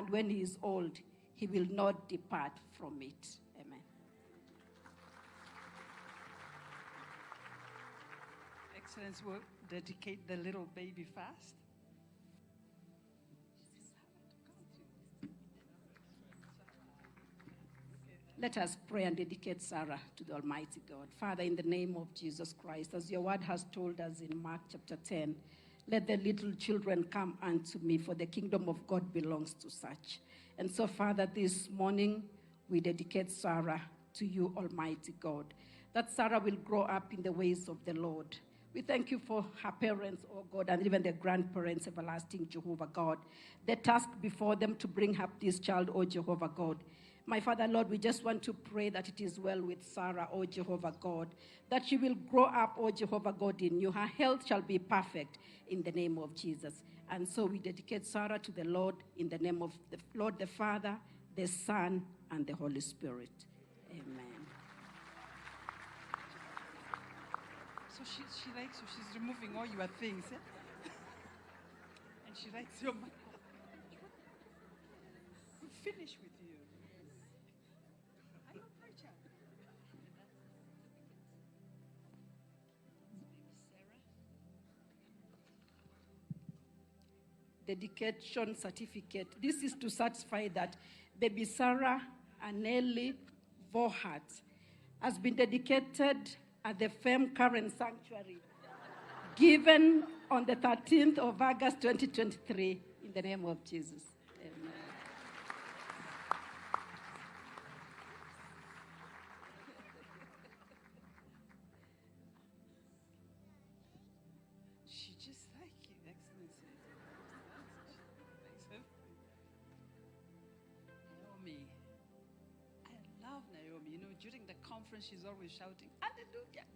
and when he is old, he will not depart from it. Amen. Excellence, will dedicate the little baby fast. Let us pray and dedicate Sarah to the Almighty God. Father, in the name of Jesus Christ, as your word has told us in Mark chapter 10, let the little children come unto me, for the kingdom of God belongs to such. And so, Father, this morning we dedicate Sarah to you, Almighty God, that Sarah will grow up in the ways of the Lord. We thank you for her parents, oh God, and even the grandparents, everlasting Jehovah God. The task before them to bring up this child, oh Jehovah God. My Father, Lord, we just want to pray that it is well with Sarah, oh Jehovah God, that she will grow up, oh Jehovah God, in you. Her health shall be perfect in the name of Jesus. And so we dedicate Sarah to the Lord in the name of the Lord, the Father, the Son, and the Holy Spirit. Amen. So she likes you. She's removing all your things. Eh? And she likes your money. We'll finish with you. I know, Rachiel. Dedication certificate. This is to certify that baby Sarah Anelli Vohat has been dedicated at the Femme Current Sanctuary, given on the 13th of August 2023, in the name of Jesus. Amen. She just like you, Excellency. Naomi. I love Naomi. You know, during the conference, she's always shouting, Hallelujah.